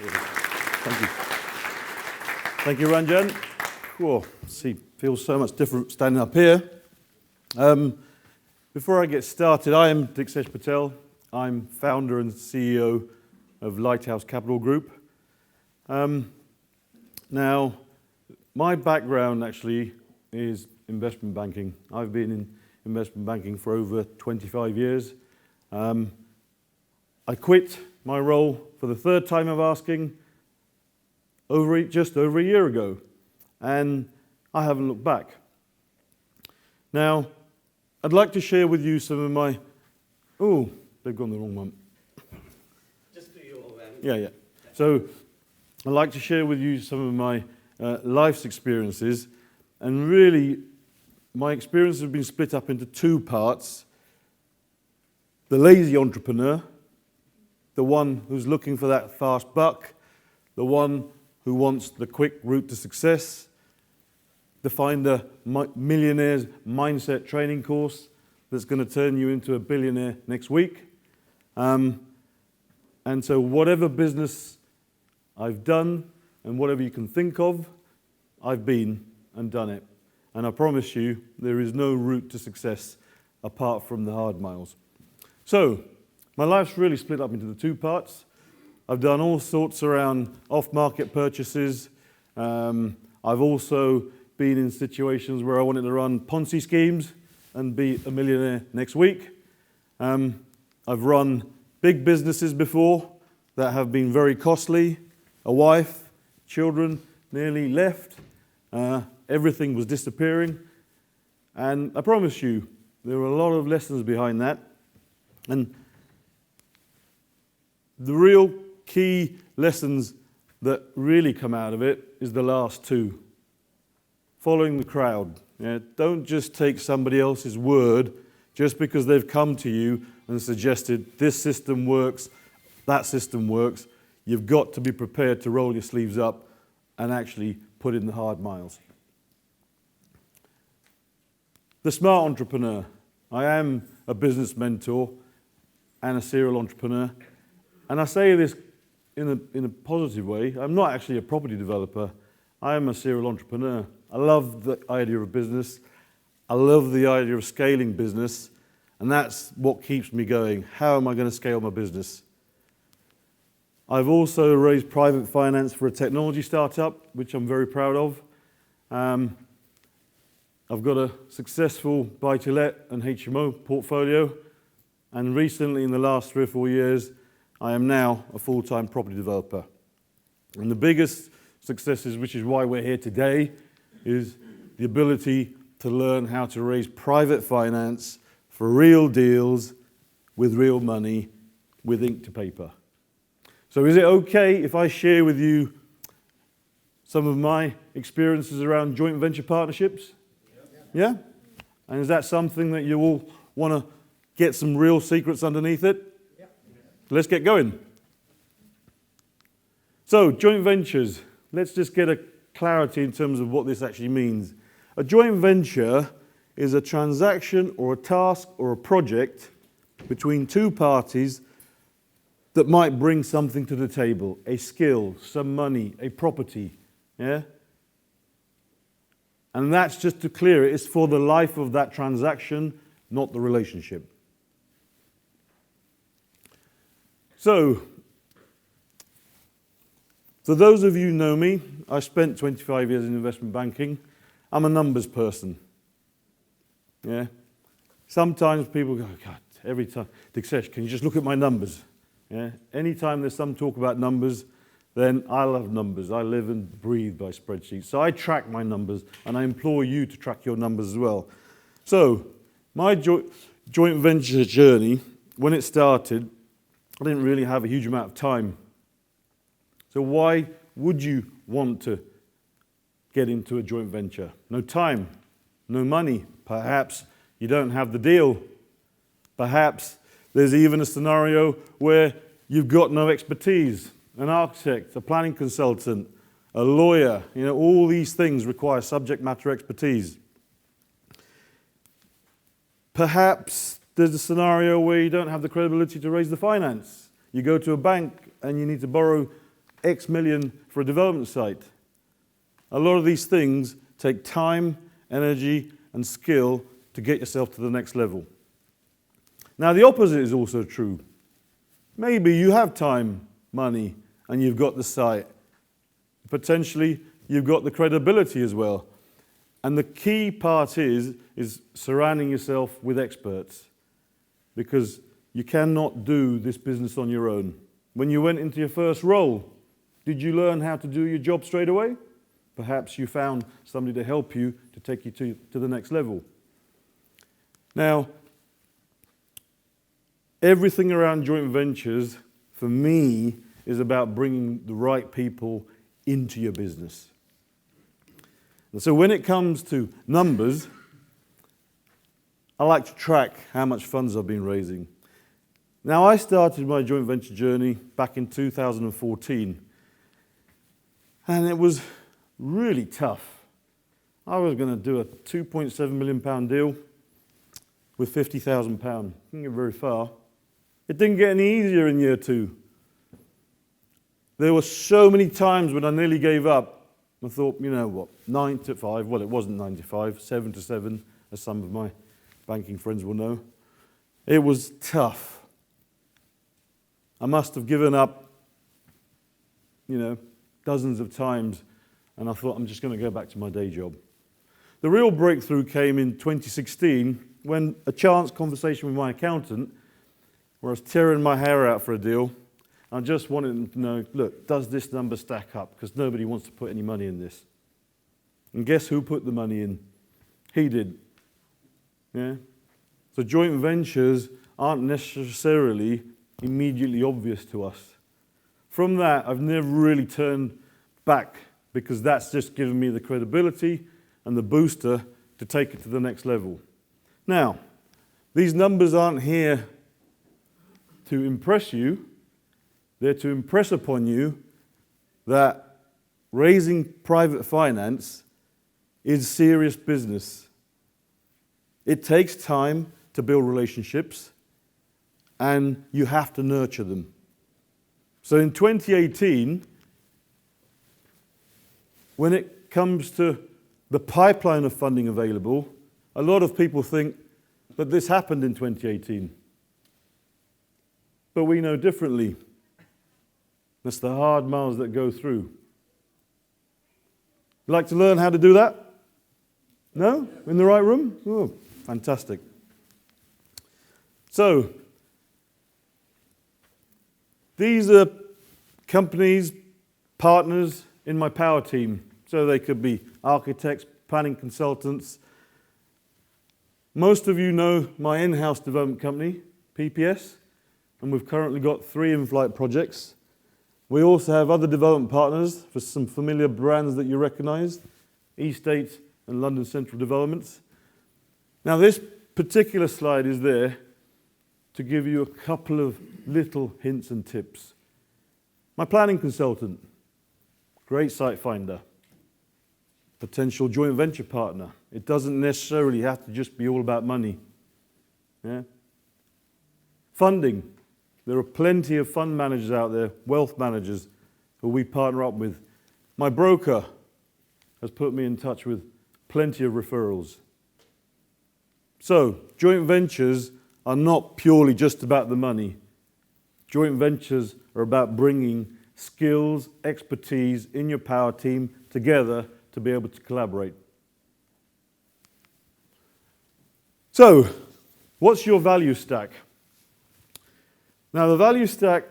Thank you. Thank you, Ranjan. Whoa, feels so much different standing up here. Before I get started, I am Diksesh Patel. I'm founder and CEO of Lighthouse Capital Group. Now, my background actually is investment banking. I've been in investment banking for over 25 years. I quit my role for the third time of asking just over a year ago, and I haven't looked back. Now, I'd like to share with you some of my... Oh, they've gone the wrong one. Just do your Yeah. So, I'd like to share with you some of my life's experiences, and really, my experiences have been split up into two parts. The lazy entrepreneur, the one who's looking for that fast buck, the one who wants the quick route to success, the Finder Millionaire's Mindset training course that's going to turn you into a billionaire next week. And so whatever business I've done and whatever you can think of, I've been and done it. And I promise you, there is no route to success apart from the hard miles. So, my life's really split up into the two parts. I've done all sorts around off-market purchases. I've also been in situations where I wanted to run Ponzi schemes and be a millionaire next week. I've run big businesses before that have been very costly. A wife, children nearly left. Everything was disappearing. And I promise you, there were a lot of lessons behind that. And the real key lessons that really come out of it is the last two. Following the crowd. Yeah, don't just take somebody else's word just because they've come to you and suggested this system works, that system works. You've got to be prepared to roll your sleeves up and actually put in the hard miles. The smart entrepreneur. I am a business mentor and a serial entrepreneur. And I say this in a positive way. I'm not actually a property developer. I am a serial entrepreneur. I love the idea of business. I love the idea of scaling business. And that's what keeps me going. How am I going to scale my business? I've also raised private finance for a technology startup, which I'm very proud of. I've got a successful buy-to-let and HMO portfolio. And recently, in the last 3 or 4 years, I am now a full-time property developer. And the biggest successes, which is why we're here today, is the ability to learn how to raise private finance for real deals with real money with ink to paper. So is it okay if I share with you some of my experiences around joint venture partnerships? Yeah? And is that something that you all want to get some real secrets underneath it? Yeah. Let's get going. So, joint ventures. Let's just get a clarity in terms of what this actually means. A joint venture is a transaction or a task or a project between two parties that might bring something to the table, a skill, some money, a property. Yeah? And that's, just to clear it, it's for the life of that transaction, not the relationship. So, for those of you who know me, I spent 25 years in investment banking. I'm a numbers person. Yeah? Sometimes people go, God, every time, Diksesh, can you just look at my numbers? Yeah? Anytime there's some talk about numbers, then I love numbers. I live and breathe by spreadsheets. So I track my numbers, and I implore you to track your numbers as well. So, my joint venture journey, when it started, I didn't really have a huge amount of time. So why would you want to get into a joint venture? No time, no money. Perhaps you don't have the deal. Perhaps there's even a scenario where you've got no expertise. An architect, a planning consultant, a lawyer, all these things require subject matter expertise. Perhaps there's a scenario where you don't have the credibility to raise the finance. You go to a bank and you need to borrow X million for a development site. A lot of these things take time, energy, and skill to get yourself to the next level. Now, the opposite is also true. Maybe you have time, money, and you've got the site. Potentially, you've got the credibility as well. And the key part is surrounding yourself with experts, because you cannot do this business on your own. When you went into your first role, did you learn how to do your job straight away? Perhaps you found somebody to help you to take you to the next level. Now, everything around joint ventures, for me, is about bringing the right people into your business. And so when it comes to numbers, I like to track how much funds I've been raising. Now, I started my joint venture journey back in 2014, and it was really tough. I was going to do a £2.7 million deal with £50,000. Didn't get very far. It didn't get any easier in year 2. There were so many times when I nearly gave up. I thought, you know what, 9 to 5, well, it wasn't 9 to 5, 7 to 7, as some of my banking friends will know. It was tough. I must have given up, dozens of times, and I thought, I'm just going to go back to my day job. The real breakthrough came in 2016 when a chance conversation with my accountant, where I was tearing my hair out for a deal. I just wanted him to know, look, does this number stack up? Because nobody wants to put any money in this. And guess who put the money in? He did. Yeah? So joint ventures aren't necessarily immediately obvious to us. From that, I've never really turned back, because that's just given me the credibility and the booster to take it to the next level. Now, these numbers aren't here to impress you. They're to impress upon you that raising private finance is serious business. It takes time to build relationships, and you have to nurture them. So in 2018, when it comes to the pipeline of funding available, a lot of people think that this happened in 2018. But we know differently. That's the hard miles that go through. Like to learn how to do that? No? In the right room? Oh, fantastic. So, these are companies, partners in my power team. So they could be architects, planning consultants. Most of you know my in-house development company, PPS, and we've currently got 3 in-flight projects. We also have other development partners for some familiar brands that you recognize, Eastgate and London Central Developments. Now, this particular slide is there to give you a couple of little hints and tips. My planning consultant, great site finder. Potential joint venture partner. It doesn't necessarily have to just be all about money. Yeah? Funding. There are plenty of fund managers out there, wealth managers, who we partner up with. My broker has put me in touch with plenty of referrals. So, joint ventures are not purely just about the money. Joint ventures are about bringing skills, expertise in your power team together to be able to collaborate. So, what's your value stack? Now, the value stack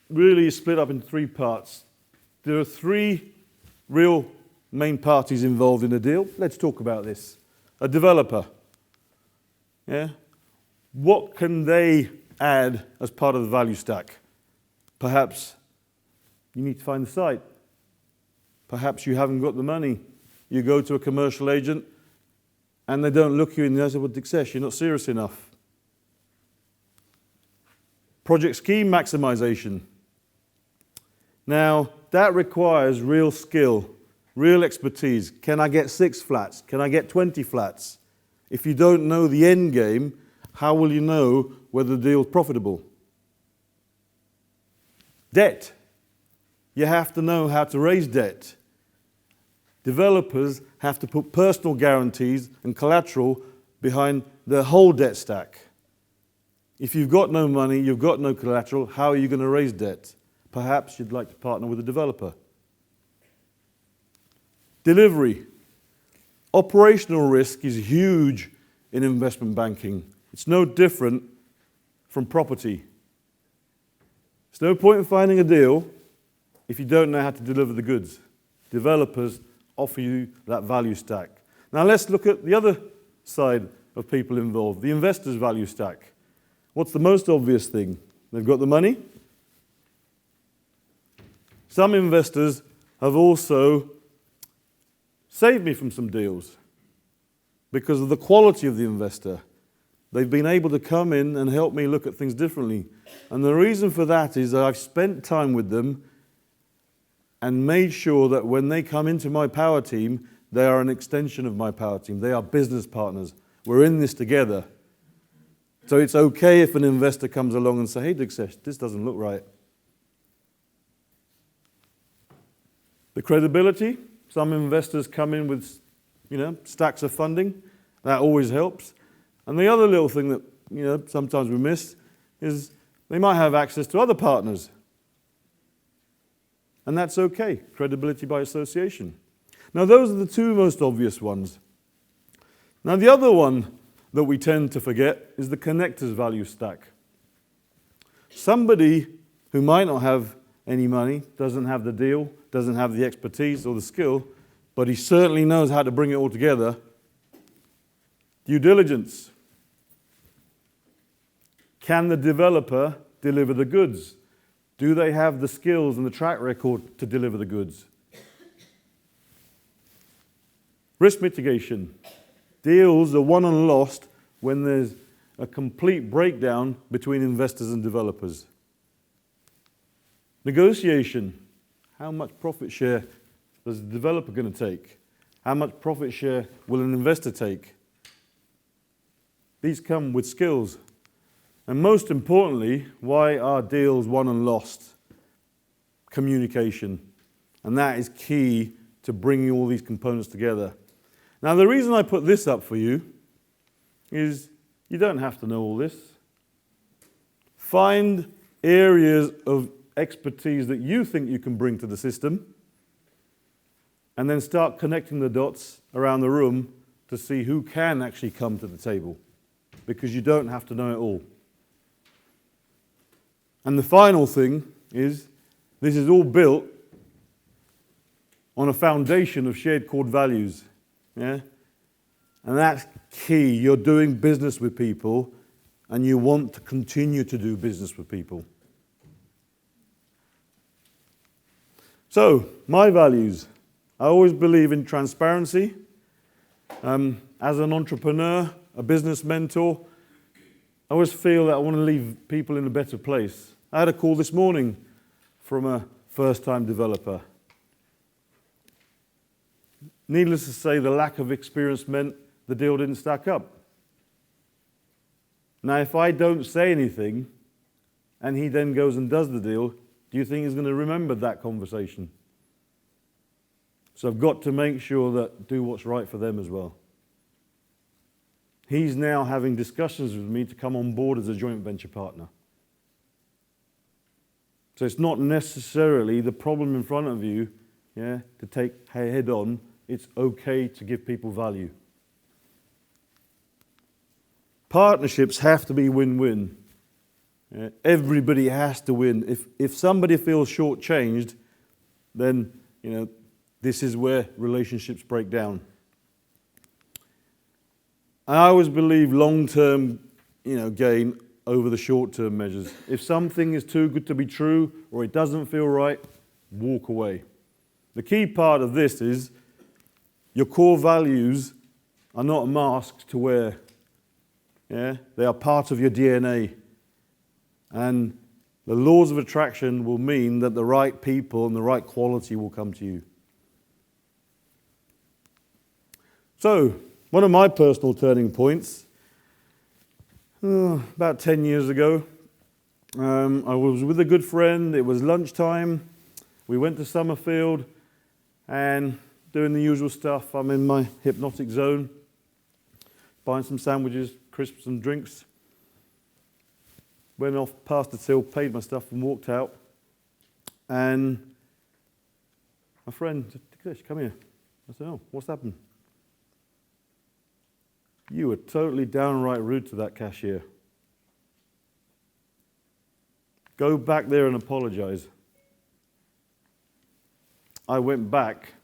really is split up into 3 parts. There are 3 real main parties involved in a deal. Let's talk about this. A developer. Yeah? What can they add as part of the value stack? Perhaps you need to find the site. Perhaps you haven't got the money. You go to a commercial agent and they don't look you in the eye and say, well, Diksesh, you're not serious enough. Project scheme maximization. Now, that requires real skill, real expertise. Can I get 6 flats? Can I get 20 flats? If you don't know the end game, how will you know whether the deal is profitable? Debt. you have to know how to raise debt. Developers have to put personal guarantees and collateral behind their whole debt stack. If you've got no money, you've got no collateral, how are you going to raise debt? Perhaps you'd like to partner with a developer. Delivery. Operational risk is huge in investment banking. It's no different from property. There's no point in finding a deal if you don't know how to deliver the goods. Developers offer you that value stack. Now let's look at the other side of people involved, the investor's value stack. What's the most obvious thing? They've got the money. Some investors have also saved me from some deals because of the quality of the investor. They've been able to come in and help me look at things differently. And the reason for that is that I've spent time with them and made sure that when they come into my power team, they are an extension of my power team. They are business partners. We're in this together. So it's okay if an investor comes along and says, hey, Diksesh, this doesn't look right. The credibility. Some investors come in with, stacks of funding. That always helps. And the other little thing that, sometimes we miss is they might have access to other partners. And that's okay. Credibility by association. Now, those are the two most obvious ones. Now, the other one that we tend to forget is the connector's value stack. Somebody who might not have any money, doesn't have the deal, doesn't have the expertise or the skill, but he certainly knows how to bring it all together. Due diligence. Can the developer deliver the goods? Do they have the skills and the track record to deliver the goods? Risk mitigation. Deals are won and lost when there's a complete breakdown between investors and developers. Negotiation. How much profit share is the developer going to take? How much profit share will an investor take? These come with skills. And most importantly, why are deals won and lost? Communication. And that is key to bringing all these components together. Now, the reason I put this up for you is you don't have to know all this. Find areas of expertise that you think you can bring to the system, and then start connecting the dots around the room to see who can actually come to the table, because you don't have to know it all. And the final thing is, this is all built on a foundation of shared core values. Yeah? And that's key. You're doing business with people, and you want to continue to do business with people. So, my values. I always believe in transparency. As an entrepreneur, a business mentor, I always feel that I want to leave people in a better place. I had a call this morning from a first-time developer. Needless to say, the lack of experience meant the deal didn't stack up. Now, if I don't say anything, and he then goes and does the deal, do you think he's going to remember that conversation? So I've got to make sure that do what's right for them as well. He's now having discussions with me to come on board as a joint venture partner. So it's not necessarily the problem in front of you, to take head on. It's okay to give people value. Partnerships have to be win-win. Everybody has to win. If somebody feels shortchanged, then this is where relationships break down. I always believe long-term, gain over the short-term measures. If something is too good to be true or it doesn't feel right, walk away. The key part of this is your core values are not a mask to wear. They are part of your DNA. And the laws of attraction will mean that the right people and the right quality will come to you. So, one of my personal turning points, about 10 years ago, I was with a good friend. It was lunchtime. We went to Summerfield and doing the usual stuff. I'm in my hypnotic zone, buying some sandwiches, crisps and drinks. Went off past the till, paid my stuff and walked out. And my friend said, Diksesh, come here. I said, oh, what's happened? You were totally downright rude to that cashier. Go back there and apologize. I went back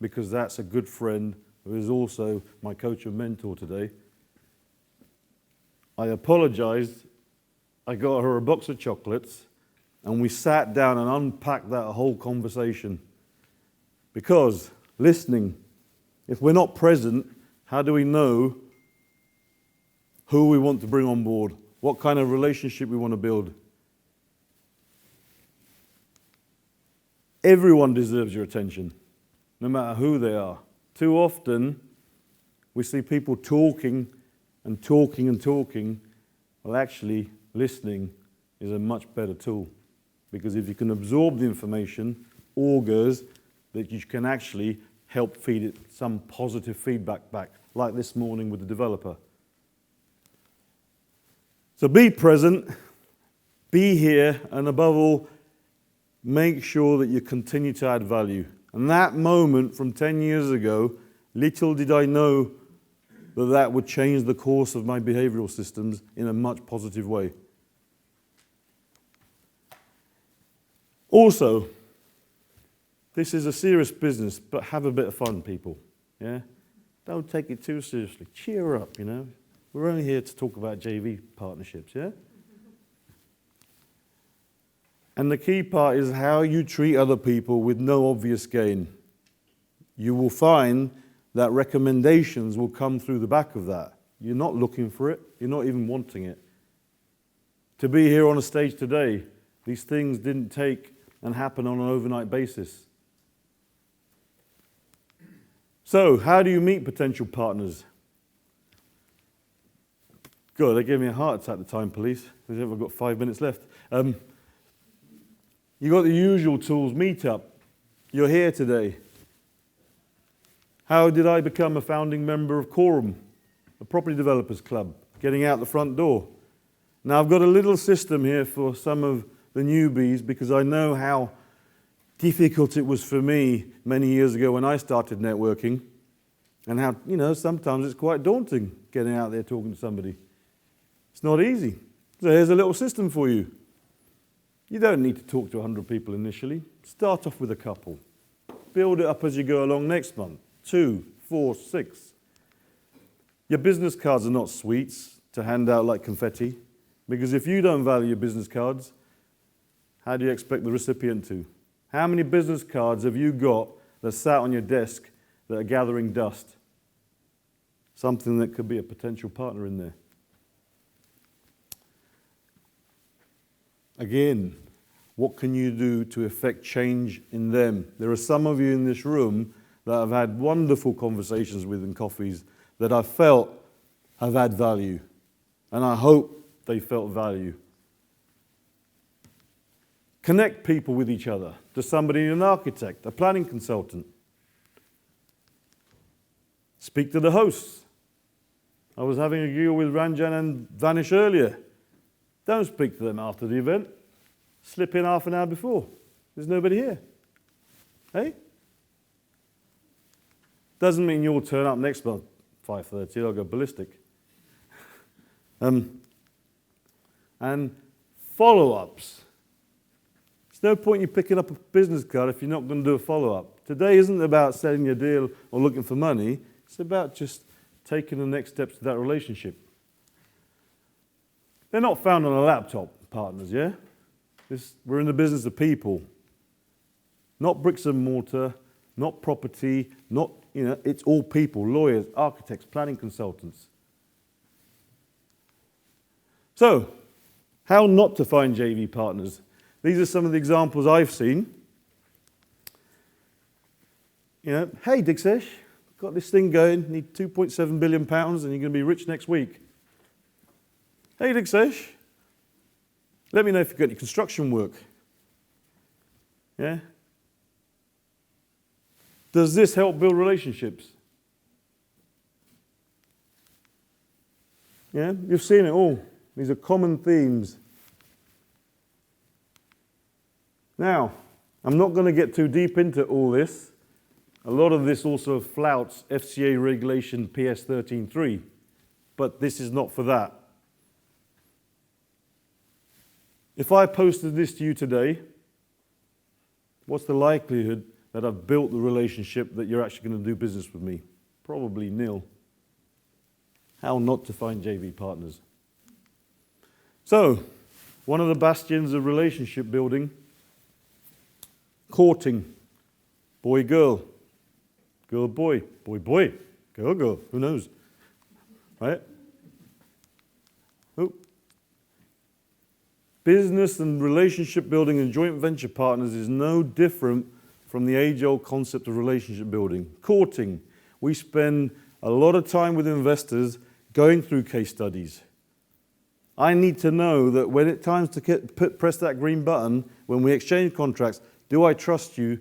because that's a good friend who is also my coach and mentor today. I apologized. I got her a box of chocolates and we sat down and unpacked that whole conversation. Because listening, if we're not present, how do we know who we want to bring on board? What kind of relationship we want to build? Everyone deserves your attention, no matter who they are. Too often, we see people talking and talking and talking. Well, actually, listening is a much better tool. Because if you can absorb the information, augurs that you can actually help feed it some positive feedback back, like this morning with the developer. So be present, be here, and above all, make sure that you continue to add value. And that moment from 10 years ago, little did I know that that would change the course of my behavioral systems in a much positive way. Also, this is a serious business, but have a bit of fun, people. Yeah? Don't take it too seriously. Cheer up, you know. We're only here to talk about JV partnerships, yeah? And the key part is how you treat other people with no obvious gain. You will find that recommendations will come through the back of that. You're not looking for it. You're not even wanting it. To be here on a stage today, these things didn't take and happen on an overnight basis. So, how do you meet potential partners? God, they gave me a heart attack at the time, police. I've got 5 minutes left. You got the usual tools, meet up. You're here today. How did I become a founding member of Quorum, a property developers club, getting out the front door? Now I've got a little system here for some of the newbies because I know how difficult it was for me many years ago when I started networking and how, you know, sometimes it's quite daunting getting out there talking to somebody. It's not easy. So here's a little system for you. You don't need to talk to 100 people initially. Start off with a couple. Build it up as you go along next month. 2, 4, 6. Your business cards are not sweets to hand out like confetti, because if you don't value your business cards, how do you expect the recipient to? How many business cards have you got that sat on your desk that are gathering dust? Something that could be a potential partner in there. Again, what can you do to affect change in them? There are some of you in this room that I've had wonderful conversations with in coffees that I felt have had value. And I hope they felt value. Connect people with each other. Does somebody need an architect, a planning consultant? Speak to the hosts. I was having a giggle with Ranjan and Vanish earlier. Don't speak to them after the event. Slip in half an hour before. There's nobody here. Hey? Doesn't mean you'll turn up next month, 5:30. I'll go ballistic. And follow-ups. There's no point you picking up a business card if you're not going to do a follow-up. Today isn't about selling your deal or looking for money. It's about just taking the next steps to that relationship. They're not found on a laptop, partners, yeah? We're in the business of people. Not bricks and mortar, not property, not, it's all people, lawyers, architects, planning consultants. So, how not to find JV partners? These are some of the examples I've seen. Hey Diksesh, got this thing going, need £2.7 billion and you're going to be rich next week. Hey Diksesh, let me know if you've got any construction work. Yeah? Does this help build relationships? Yeah, you've seen it all. These are common themes. Now, I'm not going to get too deep into all this. A lot of this also flouts FCA regulation PS 13.3, but this is not for that. If I posted this to you today, what's the likelihood that I've built the relationship that you're actually going to do business with me? Probably nil. How not to find JV partners. So, one of the bastions of relationship building, courting, boy-girl, girl-boy, boy-boy, girl-girl, who knows, right? Oh. Business and relationship building and joint venture partners is no different from the age-old concept of relationship building. Courting, we spend a lot of time with investors going through case studies. I need to know that when it's time to press that green button, when we exchange contracts, do I trust you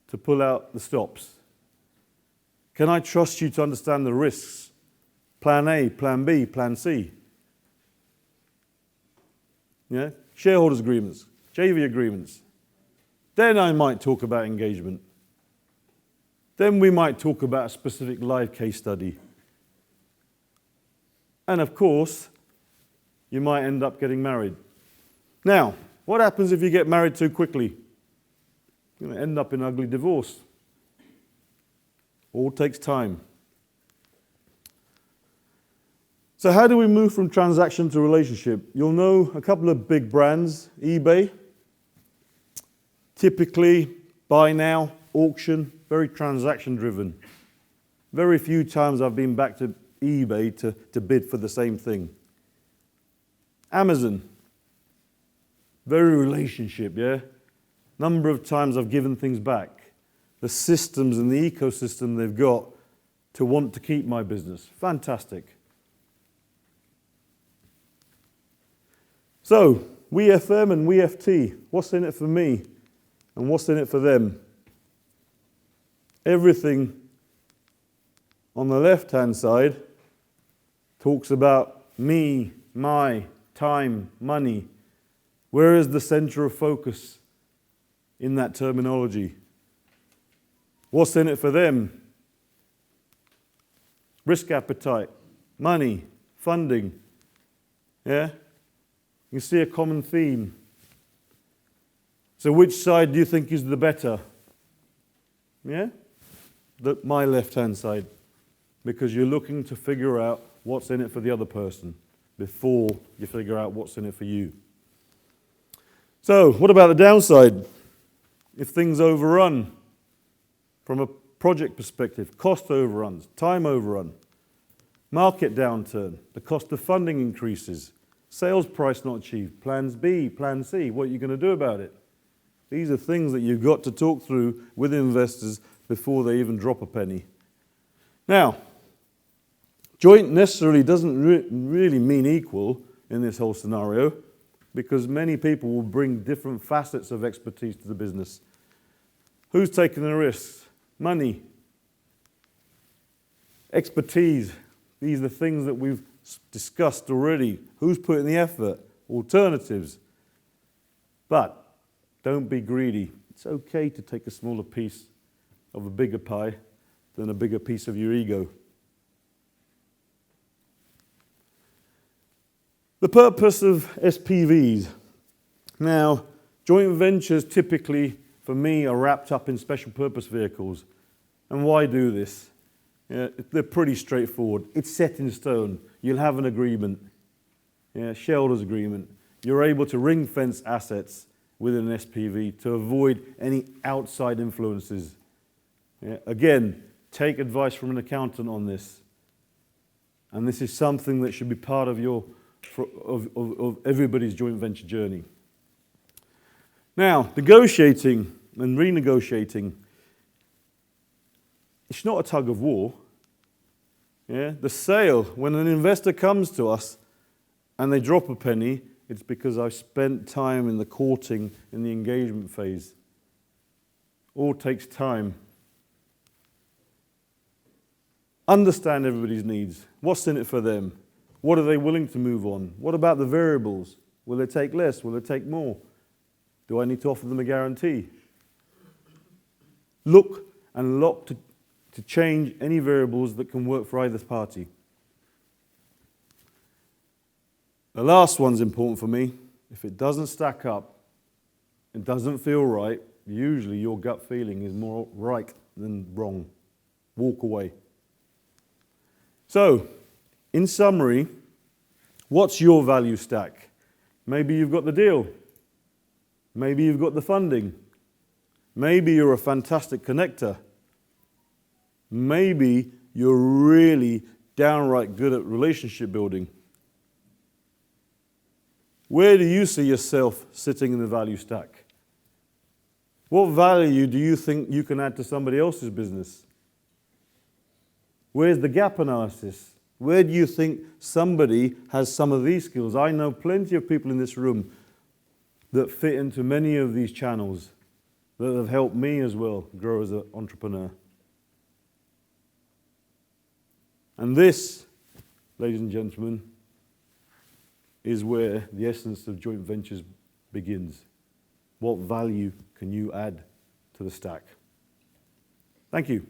to pull out the stops? Can I trust you to understand the risks? Plan A, Plan B, Plan C. Yeah? Shareholders agreements, JV agreements. Then I might talk about engagement. Then we might talk about a specific live case study. And of course, you might end up getting married. Now, what happens if you get married too quickly? You're going to end up in an ugly divorce. All takes time. So how do we move from transaction to relationship? You'll know a couple of big brands. eBay, typically buy now, auction, very transaction driven. Very few times I've been back to eBay to bid for the same thing. Amazon, very relationship, yeah? Number of times I've given things back. The systems and the ecosystem they've got to want to keep my business. Fantastic. So, WeFM and WeFT, what's in it for me and what's in it for them? Everything on the left-hand side talks about me, my, time, money. Where is the center of focus in that terminology? What's in it for them? Risk appetite, money, funding. Yeah? You see a common theme. So which side do you think is the better? Yeah? My left-hand side. Because you're looking to figure out what's in it for the other person before you figure out what's in it for you. So, what about the downside? If things overrun from a project perspective, cost overruns, time overrun, market downturn, the cost of funding increases, sales price not achieved, plans B, plan C, what are you going to do about it? These are things that you've got to talk through with investors before they even drop a penny. Now, joint necessarily doesn't really mean equal in this whole scenario because many people will bring different facets of expertise to the business. Who's taking the risks? Money. Expertise. These are the things that we've discussed already. Who's putting the effort? Alternatives. But don't be greedy. It's okay to take a smaller piece of a bigger pie than a bigger piece of your ego. The purpose of SPVs. Now, joint ventures typically, for me, are wrapped up in special purpose vehicles. And why do this? Yeah, they're pretty straightforward. It's set in stone. You'll have an agreement, shareholders agreement. You're able to ring fence assets within an SPV to avoid any outside influences. Yeah, again, take advice from an accountant on this. And this is something that should be part of of everybody's joint venture journey. Now, negotiating and renegotiating. It's not a tug of war. Yeah? The sale, when an investor comes to us and they drop a penny, it's because I've spent time in the courting, in the engagement phase. All takes time. Understand everybody's needs. What's in it for them? What are they willing to move on? What about the variables? Will they take less? Will they take more? Do I need to offer them a guarantee? Look and look to change any variables that can work for either party. The last one's important for me. If it doesn't stack up, it doesn't feel right, usually your gut feeling is more right than wrong. Walk away. So, in summary, what's your value stack? Maybe you've got the deal. Maybe you've got the funding. Maybe you're a fantastic connector. Maybe you're really downright good at relationship building. Where do you see yourself sitting in the value stack? What value do you think you can add to somebody else's business? Where's the gap analysis? Where do you think somebody has some of these skills? I know plenty of people in this room that fit into many of these channels that have helped me as well grow as an entrepreneur. And this, ladies and gentlemen, is where the essence of joint ventures begins. What value can you add to the stack? Thank you.